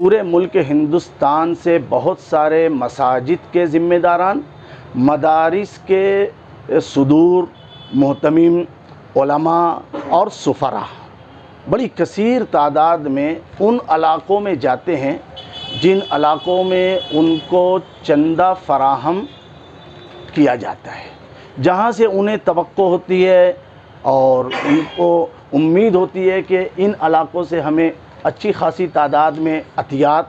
पूरे मुल्क हिंदुस्तान से बहुत सारे मसाजिद के ज़िम्मेदारान, मदारिस के सुदूर मोहतमीम, उलमा और सुफ़रा बड़ी कसीर तादाद में उन इलाक़ों में जाते हैं जिन इलाक़ों में उनको चंदा फ़राहम किया जाता है, जहाँ से उन्हें तवक्को होती है और उनको उम्मीद होती है कि इन इलाक़ों से हमें अच्छी खासी तादाद में अतियात,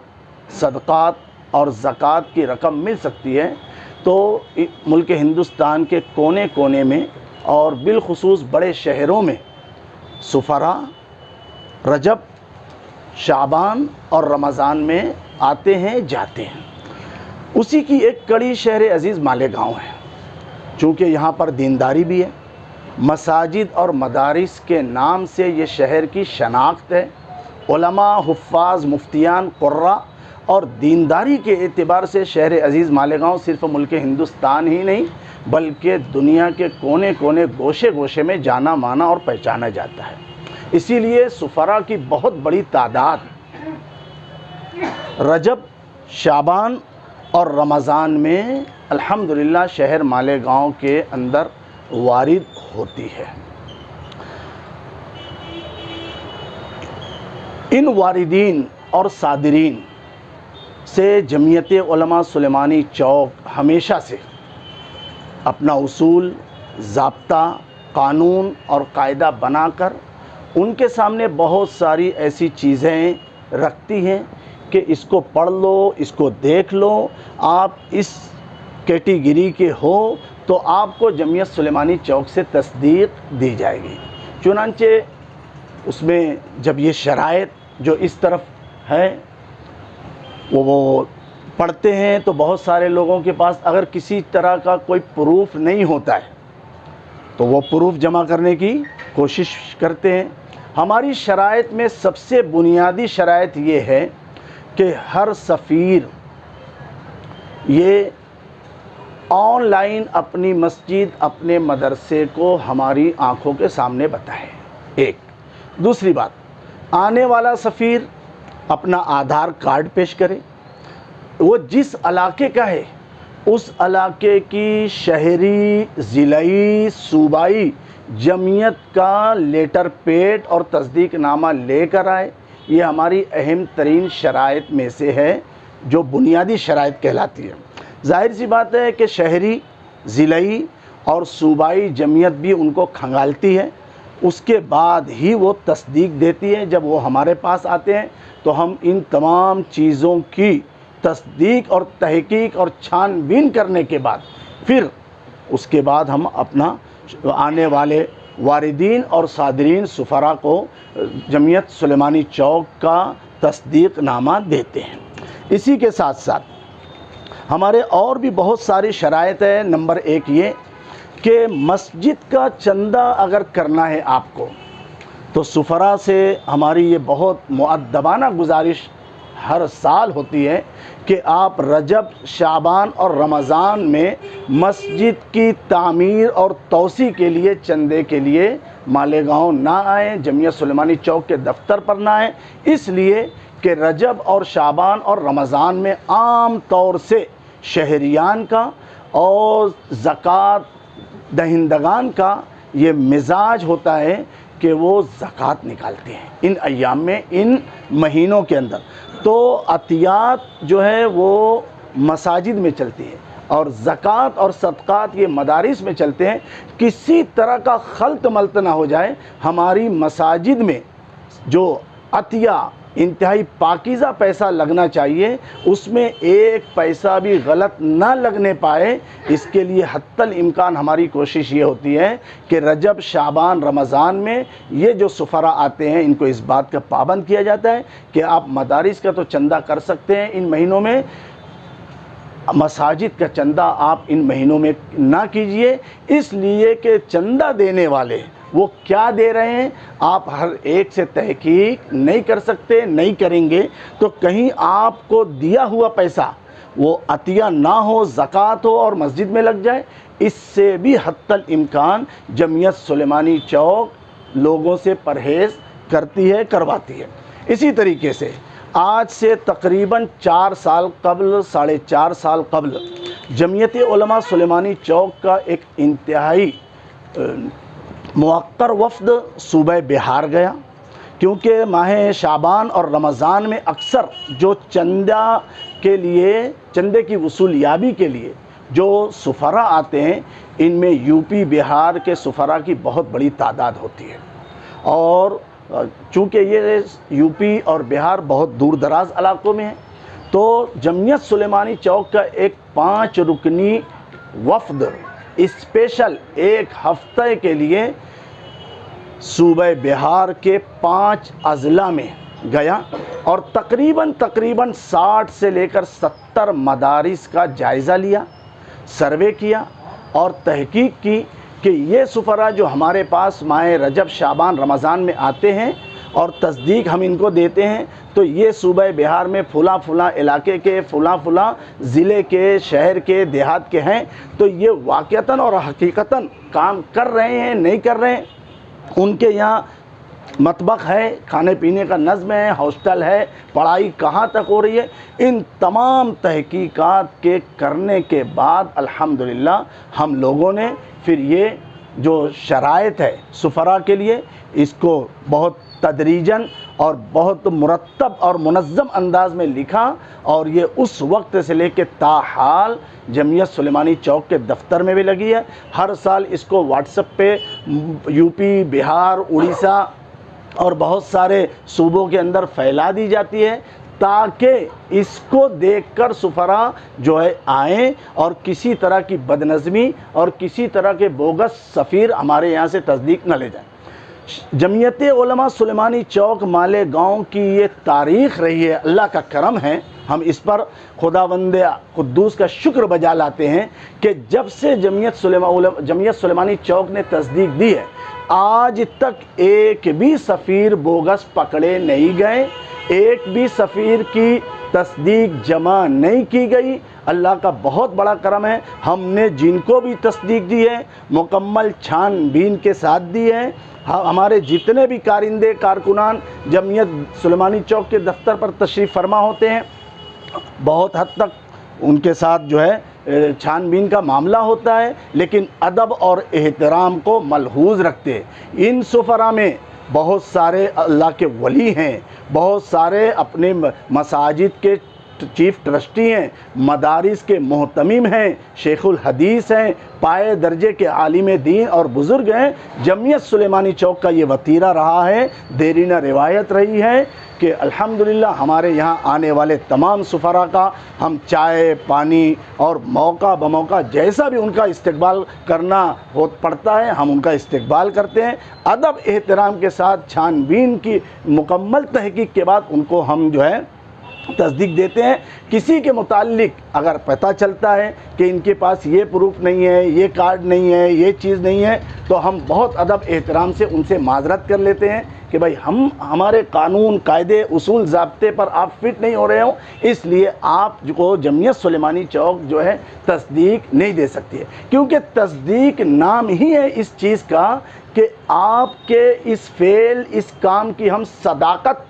सदक़ात और ज़कात की रकम मिल सकती है। तो मुल्क हिंदुस्तान के कोने कोने में और बिलखुसूस बड़े शहरों में सुफ़रा रजब, शाबान और रमज़ान में आते हैं, जाते हैं। उसी की एक कड़ी शहर अज़ीज़ मालेगांव है। चूँकि यहाँ पर दीनदारी भी है, मसाजिद और मदारिस के नाम से ये शहर की शनाख्त है। उलमा, हुफ़्फ़ाज़, मुफ्तियान, क़ुर्रा और दीनदारी के एतबार से शहर अज़ीज़ मालेगांव सिर्फ़ मुल्क हिंदुस्तान ही नहीं बल्कि दुनिया के कोने कोने, गोशे गोशे में जाना माना और पहचाना जाता है। इसीलिए सुफ़रा की बहुत बड़ी तादाद रजब, शाबान और रमज़ान में अल्हम्दुलिल्लाह शहर मालेगांव के अंदर वारिद होती है। इन वारिदीन और सादिरीन से जमीयत उलमा सुलेमानी चौक हमेशा से अपना उसूल, ज़ाब्ता, कानून और कायदा बनाकर उनके सामने बहुत सारी ऐसी चीज़ें रखती हैं कि इसको पढ़ लो, इसको देख लो, आप इस कैटेगरी के हो तो आपको जमीयत सुलेमानी चौक से तस्दीक दी जाएगी। चुनांचे उसमें जब ये शराइत जो इस तरफ है वो पढ़ते हैं तो बहुत सारे लोगों के पास अगर किसी तरह का कोई प्रूफ नहीं होता है तो वो प्रूफ जमा करने की कोशिश करते हैं। हमारी शराइत में सबसे बुनियादी शराइत ये है कि हर सफ़ीर ये ऑनलाइन अपनी मस्जिद, अपने मदरसे को हमारी आँखों के सामने बताए। एक दूसरी बात, आने वाला सफ़ीर अपना आधार कार्ड पेश करे, वो जिस इलाके का है उस इलाके की शहरी, ज़िलाई, सूबाई जमीयत का लेटर पेड और तस्दीकनामा लेकर आए। ये हमारी अहम तरीन शराइत में से है जो बुनियादी शराइत कहलाती है। ज़ाहिर सी बात है कि शहरी, ज़िलाई और सूबाई जमीयत भी उनको खंगालती है, उसके बाद ही वो तस्दीक देती है। जब वो हमारे पास आते हैं तो हम इन तमाम चीज़ों की तस्दीक और तहकीक और छानबीन करने के बाद फिर उसके बाद हम अपना आने वाले वारिदीन और सादिरीन सुफ़रा को जमीयत सुलेमानी चौक का तस्दीकनामा देते हैं। इसी के साथ साथ हमारे और भी बहुत सारी शराइत है। नंबर एक ये कि मस्जिद का चंदा अगर करना है आपको तो सुफ़रा से हमारी ये बहुत मुअद्दबाना गुजारिश हर साल होती है कि आप रजब, शाबान और रमज़ान में मस्जिद की तामीर और तोसी के लिए चंदे के लिए मालेगांव ना आएँ, जमीयत सुलेमानी चौक के दफ्तर पर ना आएँ, इसलिए कि रजब और शाबान और रमज़ान में आम तौर से शहरियान का और ज़कात दहिंदगान का ये मिजाज होता है कि वो ज़कात निकालते हैं इन अय्याम में, इन महीनों के अंदर। तो अतियात जो है वो मसाजिद में चलती है और ज़कात और सदक़ात ये मदारिस में चलते हैं। किसी तरह का खल्त मल्त ना हो जाए। हमारी मसाजिद में जो अतिया इंतहाई पाकीज़ा पैसा लगना चाहिए उसमें एक पैसा भी गलत ना लगने पाए, इसके लिए हत्तल इम्कान हमारी कोशिश ये होती है कि रजब, शाबान, रमज़ान में ये जो सुफ़रा आते हैं इनको इस बात का पाबंद किया जाता है कि आप मदारिस का तो चंदा कर सकते हैं इन महीनों में, मसाजिद का चंदा आप इन महीनों में ना कीजिए, इसलिए कि चंदा देने वाले वो क्या दे रहे हैं आप हर एक से तहकीक नहीं कर सकते, नहीं करेंगे तो कहीं आपको दिया हुआ पैसा वो अतिया ना हो, ज़कात हो और मस्जिद में लग जाए। इससे भी हत्तल इम्कान जमीयत सुलेमानी चौक लोगों से परहेज़ करती है, करवाती है। इसी तरीके से आज से तकरीबन 4 साल कबल, 4.5 साल कबल जमीयत उलमा सुलेमानी चौक का एक इंतहाई मुअक्कर वफ़द सूबे बिहार गया, क्योंकि माह शाबान और रमज़ान में अक्सर जो चंदे की वसूलियाबी के लिए जो सुफरा आते हैं, इनमें यूपी बिहार के सुफरा की बहुत बड़ी तादाद होती है। और चूँकि ये यूपी और बिहार बहुत दूर दराज इलाकों में है, तो जमीयत सुलेमानी चौक का एक 5 रुकनी वफ़द स्पेशल 1 हफ्ते के लिए सूबे बिहार के 5 अज़ला में गया और तकरीबन 60 से लेकर 70 मदारिस का जायज़ा लिया, सर्वे किया और तहकीक की कि ये सुफरा जो हमारे पास माह रजब शाबान रमज़ान में आते हैं और तस्दीक हम इनको देते हैं, तो ये सूबे बिहार में फुला इलाके के फुला ज़िले के, शहर के, देहात के हैं, तो ये वाक़तन और हकीकतन काम कर रहे हैं नहीं कर रहे हैं। उनके यहाँ मतबख है, खाने पीने का नज़्म है, हॉस्टल है, पढ़ाई कहाँ तक हो रही है, इन तमाम तहकीकात के करने के बाद अल्हम्दुलिल्लाह हम लोगों ने फिर ये जो शराइत है सुफरा के लिए, इसको बहुत तदरीजन और बहुत मुरत्तब और मुनज़्ज़म अंदाज़ में लिखा और ये उस वक्त से लेकर ताहाल जमीयत सुलेमानी चौक के दफ्तर में भी लगी है। हर साल इसको व्हाट्सएप पे यूपी, बिहार, उड़ीसा और बहुत सारे सूबों के अंदर फैला दी जाती है, ताकि इसको देखकर सुफरा जो है आएँ और किसी तरह की बदनज़मी और किसी तरह के बोगस सफ़ीर हमारे यहाँ से तस्दीक न ले जाए। जमीयत उलमा सुलेमानी चौक मालेगांव की ये तारीख़ रही है, अल्लाह का करम है, हम इस पर खुदावंद कुद्दूस का शुक्र बजा लाते हैं कि जब से जमीयत सुलेमानी चौक ने तस्दीक दी है, आज तक एक भी सफ़ीर बोगस पकड़े नहीं गए, एक भी सफ़ीर की तस्दीक जमा नहीं की गई। अल्लाह का बहुत बड़ा करम है, हमने जिनको भी तस्दीक दी है मुकम्मल छानबीन के साथ दी है। हमारे जितने भी कारिंदे कारकुनान जमीयत सुलेमानी चौक के दफ्तर पर तशरीफ़ फरमा होते हैं, बहुत हद तक उनके साथ जो है छानबीन का मामला होता है, लेकिन अदब और एहतराम को मलहूज़ रखते हैं। इन सुफरा में बहुत सारे अल्लाह के वली हैं, बहुत सारे अपने मसाजिद के चीफ़ ट्रस्टी हैं, मदारिस के मोहतमीम हैं, शेखुल हदीस हैं, पाए दर्जे के आलिम दीन और बुज़ुर्ग हैं। जमीयत सुलेमानी चौक का ये वतीरा रहा है, देरीना रिवायत रही है कि अल्हम्दुलिल्लाह हमारे यहाँ आने वाले तमाम सुफरा का हम चाय पानी और मौका बमौका जैसा भी उनका इस्तकबाल करना हो पड़ता है, हम उनका इस्तकबाल करते हैं। अदब एहतराम के साथ छानबीन की मुकम्मल तहकीक के बाद उनको हम जो है तस्दीक देते हैं। किसी के मुताल्लिक अगर पता चलता है कि इनके पास ये प्रूफ नहीं है, ये कार्ड नहीं है, ये चीज़ नहीं है, तो हम बहुत अदब एहतराम से उनसे माजरत कर लेते हैं कि भाई हमारे कानून कायदे उसूल ज़ाब्ते पर आप फिट नहीं हो रहे हो, इसलिए आप जो जमीयत सुलेमानी चौक जो है तस्दीक नहीं दे सकती है। क्योंकि तस्दीक नाम ही है इस चीज़ का कि आपके इस फेल इस काम की हम सदाकत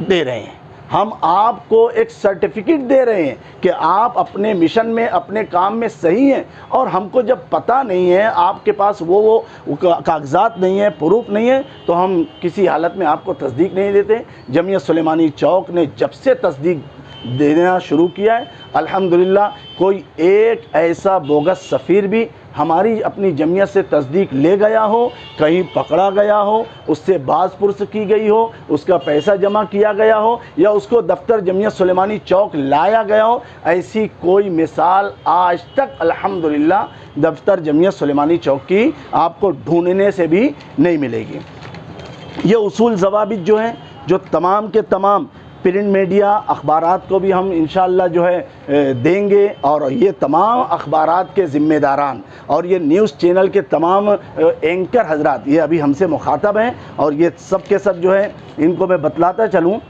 दे रहे हैं, हम आपको एक सर्टिफिकेट दे रहे हैं कि आप अपने मिशन में अपने काम में सही हैं। और हमको जब पता नहीं है, आपके पास वो कागजात नहीं है, प्रूफ नहीं है, तो हम किसी हालत में आपको तस्दीक नहीं देते। जमीयत सुलेमानी चौक ने जब से तस्दीक देना शुरू किया है, अल्हम्दुलिल्लाह कोई एक ऐसा बोगस सफ़ीर भी हमारी अपनी जमीयत से तस्दीक ले गया हो, कहीं पकड़ा गया हो, उससे बाज़पुरस की गई हो, उसका पैसा जमा किया गया हो या उसको दफ्तर जमीयत सुलेमानी चौक लाया गया हो, ऐसी कोई मिसाल आज तक अल्हम्दुलिल्लाह दफ्तर जमीयत सुलेमानी चौक की आपको ढूंढने से भी नहीं मिलेगी। ये उसूल ज़वाबित जो हैं, जो तमाम के तमाम प्रिंट मीडिया अखबारात को भी हम इंशाअल्लाह जो है देंगे, और ये तमाम अखबारात के ज़िम्मेदारान और ये न्यूज़ चैनल के तमाम एंकर हजरात ये अभी हमसे मुखातब हैं, और ये सब के सब जो है इनको मैं बतलाता चलूँ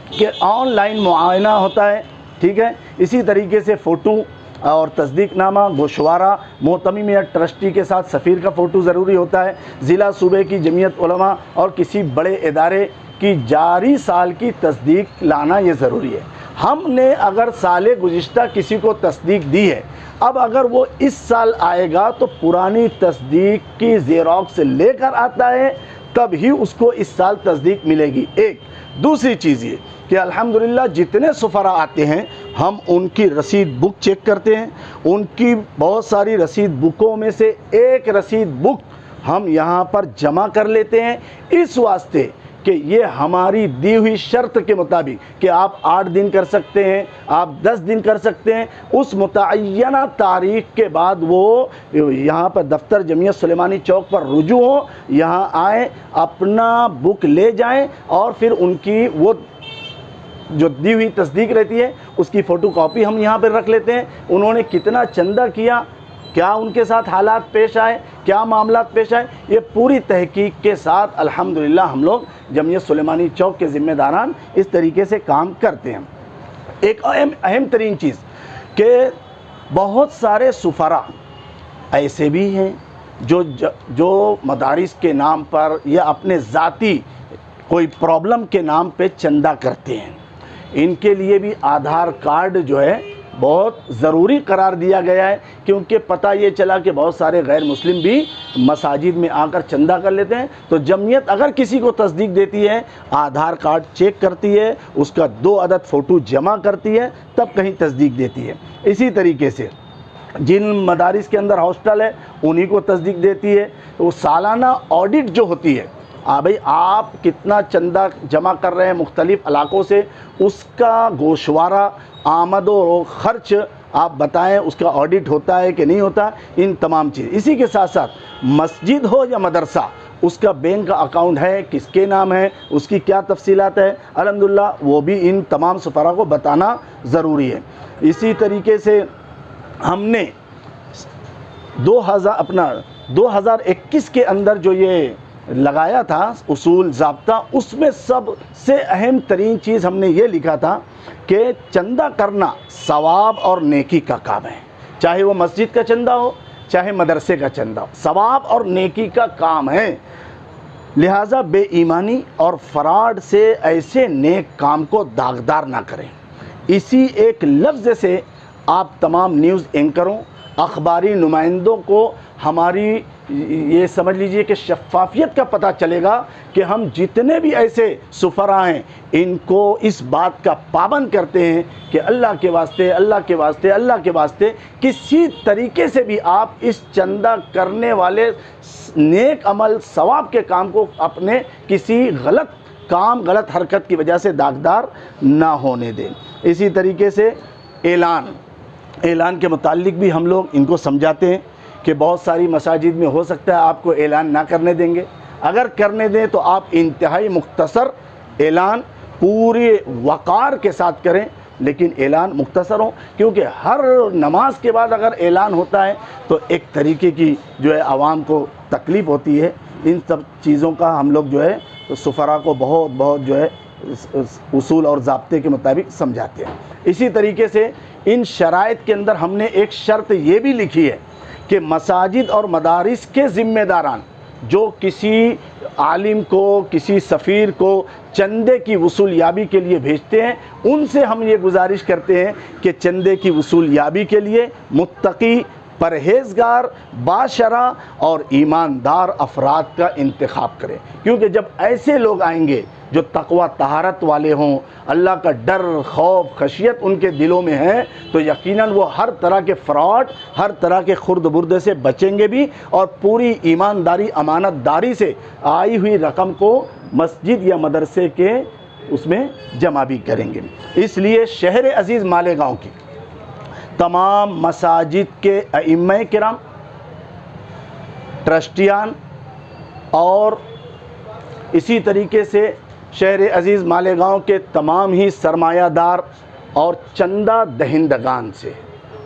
कि ऑनलाइन मुआयना होता है, ठीक है। इसी तरीके से फ़ोटो और तस्दीकनामा, गोशवारा, मोहतमीम या ट्रस्टी के साथ सफ़ीर का फ़ोटो ज़रूरी होता है। ज़िला सूबे की जमीयत उलमा और किसी बड़े इदारे कि जारी साल की तस्दीक लाना ये ज़रूरी है। हमने अगर साल गुज़िश्ता किसी को तस्दीक दी है, अब अगर वो इस साल आएगा तो पुरानी तस्दीक की ज़ेरॉक्स लेकर आता है, तब ही उसको इस साल तस्दीक मिलेगी। एक दूसरी चीज़ ये कि अल्हम्दुलिल्लाह जितने सुफरा आते हैं हम उनकी रसीद बुक चेक करते हैं। उनकी बहुत सारी रसीद बुकों में से एक रसीद बुक हम यहाँ पर जमा कर लेते हैं, इस वास्ते कि ये हमारी दी हुई शर्त के मुताबिक कि आप 8 दिन कर सकते हैं, आप 10 दिन कर सकते हैं, उस मुतय्यना तारीख़ के बाद वो यहाँ पर दफ्तर जमियत सुलेमानी चौक पर रुजू हो, यहाँ आए, अपना बुक ले जाएं और फिर उनकी वो जो दी हुई तस्दीक रहती है उसकी फ़ोटो कॉपी हम यहाँ पर रख लेते हैं। उन्होंने कितना चंदा किया, क्या उनके साथ हालात पेश आए, क्या मामला पेश आए, ये पूरी तहकीक के साथ अल्हम्दुलिल्लाह हम लोग जमियत सुलेमानी चौक के ज़िम्मेदारान इस तरीके से काम करते हैं। एक अहम तरीन चीज़ कि बहुत सारे सुफरा ऐसे भी हैं जो मदारिस के नाम पर या अपने ज़ाती कोई प्रॉब्लम के नाम पे चंदा करते हैं। इनके लिए भी आधार कार्ड जो है बहुत ज़रूरी करार दिया गया है, क्योंकि पता ये चला कि बहुत सारे गैर मुस्लिम भी मसाजिद में आकर चंदा कर लेते हैं। तो जमियत अगर किसी को तस्दीक देती है, आधार कार्ड चेक करती है, उसका 2 अदद फ़ोटो जमा करती है, तब कहीं तस्दीक देती है। इसी तरीके से जिन मदारिस के अंदर हॉस्टल है उन्हीं को तस्दीक देती है। तो सालाना ऑडिट जो होती है, भाई आप कितना चंदा जमा कर रहे हैं मुख्तलिफ़ इलाक़ों से, उसका गोशवारा आमद और ख़र्च आप बताएं, उसका ऑडिट होता है कि नहीं होता, इन तमाम चीज़। इसी के साथ साथ मस्जिद हो या मदरसा, उसका बैंक का अकाउंट है, किसके नाम है, उसकी क्या तफसीलात है, अल्हम्दुलिल्लाह वो भी इन तमाम सफ़रा को बताना ज़रूरी है। इसी तरीके से हमने 2021 के अंदर जो ये लगाया था उसूल ज़ाब्ता, उसमें सबसे अहम तरीन चीज़ हमने ये लिखा था कि चंदा करना सवाब और नेकी का काम है। चाहे वो मस्जिद का चंदा हो, चाहे मदरसे का चंदा हो, सवाब और नेकी का काम है। लिहाजा बेईमानी और फ़राड से ऐसे नेक काम को दागदार ना करें। इसी एक लफ्ज़ से आप तमाम न्यूज़ एंकरों, अखबारी नुमाइंदों को हमारी ये समझ लीजिए कि शफ़ाफ़ियत का पता चलेगा कि हम जितने भी ऐसे सुफरा हैं इनको इस बात का पाबंद करते हैं कि अल्लाह के वास्ते, अल्लाह के वास्ते, अल्लाह के वास्ते किसी तरीके से भी आप इस चंदा करने वाले नेक अमल सवाब के काम को अपने किसी गलत काम, गलत हरकत की वजह से दागदार ना होने दें। इसी तरीके से ऐलान के मुताल्लिक भी हम लोग इनको समझाते हैं कि बहुत सारी मसाजिद में हो सकता है आपको ऐलान ना करने देंगे, अगर करने दें तो आप इंतहाई मुख्तसर ऐलान पूरे वक़ार के साथ करें, लेकिन ऐलान मुख्तसर हो, क्योंकि हर नमाज के बाद अगर ऐलान होता है तो एक तरीके की जो है आवाम को तकलीफ़ होती है। इन सब चीज़ों का हम लोग जो है तो सुफरा को बहुत जो है उसूल और ज़ाब्ते के मुताबिक समझाते हैं। इसी तरीके से इन शराइत के अंदर हमने एक शर्त ये भी लिखी है कि मसाजिद और मदारिस के ज़िम्मेदारान जो किसी आलिम को, किसी सफ़ीर को चंदे की वसूलियाबी के लिए भेजते हैं, उनसे हम ये गुजारिश करते हैं कि चंदे की वसूलियाबी के लिए मुत्तकी, परहेज़गार, बाशरा और ईमानदार अफराद का इंतखाब करें। क्योंकि जब ऐसे लोग आएंगे जो तक़वा तहारत वाले हों, अल्लाह का डर, खौफ, खशियत उनके दिलों में है, तो यकीनन वो हर तरह के फ़्रॉड, हर तरह के खुर्द बुर्दे से बचेंगे भी और पूरी ईमानदारी, अमानतदारी से आई हुई रकम को मस्जिद या मदरसे के उसमें जमा भी करेंगे। इसलिए शहर अज़ीज़ मालेगांव की तमाम मसाजिद के अइम्मा किराम, ट्रस्टियान और इसी तरीके से शहर अज़ीज़ मालेगांव के तमाम ही सरमायादार और चंदा दहिंदगान से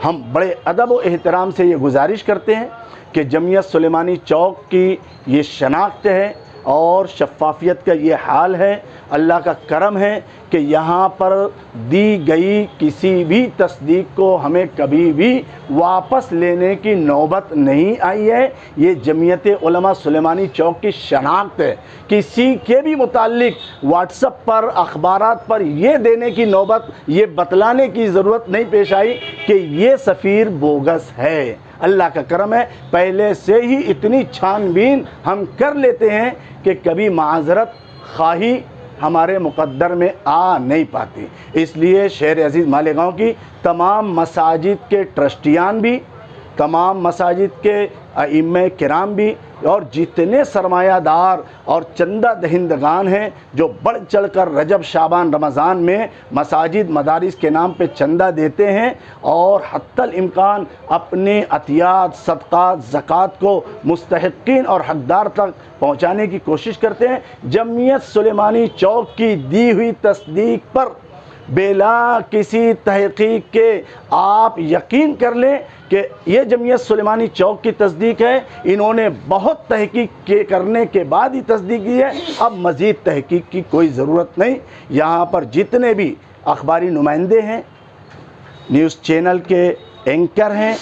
हम बड़े अदब व एहतराम से ये गुजारिश करते हैं कि जमियत सुलेमानी चौक की ये शनाख्त है, और शफ़ाफ़ियत का ये हाल है। अल्लाह का करम है कि यहाँ पर दी गई किसी भी तस्दीक को हमें कभी भी वापस लेने की नौबत नहीं आई है। ये जमीयत उलमा सुलेमानी चौक की शनाख्त है। किसी के भी मुताल्लिक व्हाट्सएप पर, अखबारात पर ये देने की नौबत, ये बतलाने की ज़रूरत नहीं पेश आई कि ये सफ़ीर बोगस है। अल्लाह का करम है, पहले से ही इतनी छानबीन हम कर लेते हैं कि कभी माज़रत ख़ाही हमारे मुक़द्दर में आ नहीं पाती। इसलिए शहर अज़ीज़ मालेगांव की तमाम मसाजिद के ट्रस्टियान भी, तमाम मसाजिद के अइम्मे किराम भी और जितने सरमायादार और चंदा दहिंदगान हैं जो बढ़ चढ़ कर रजब शाबान रमज़ान में मसाजिद मदारिस के नाम पे चंदा देते हैं और हत्तल इम्कान अपने अतियात, सदक़ात, ज़कात को मुस्तहिक़ीन और हक़दार तक पहुँचाने की कोशिश करते हैं, जमीयत सुलेमानी चौक की दी हुई तस्दीक पर बेला किसी तहक़ीक़ के आप यकीन कर लें कि ये जमीयत सुलेमानी चौक की तस्दीक है। इन्होंने बहुत तहक़ीक़ करने के बाद ही तस्दीक की है, अब मज़ीद तहक़ीक़ की कोई ज़रूरत नहीं। यहाँ पर जितने भी अखबारी नुमाइंदे हैं, न्यूज़ चैनल के एंकर हैं,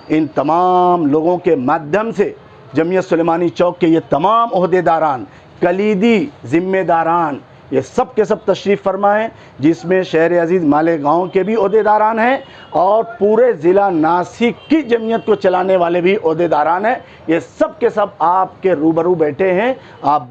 इन तमाम लोगों के माध्यम से जमीयत सुलेमानी चौक के ये तमाम ओहदेदारान, कलीदी ज़िम्मेदारान, ये सब के सब तशरीफ़ फरमाएँ, जिसमें शहर अज़ीज़ मालेगांव के भी ओहदेदारान हैं और पूरे ज़िला नासिक की जमीयत को चलाने वाले भी ओहदेदारान हैं। ये सब के सब आपके रूबरू बैठे हैं। आप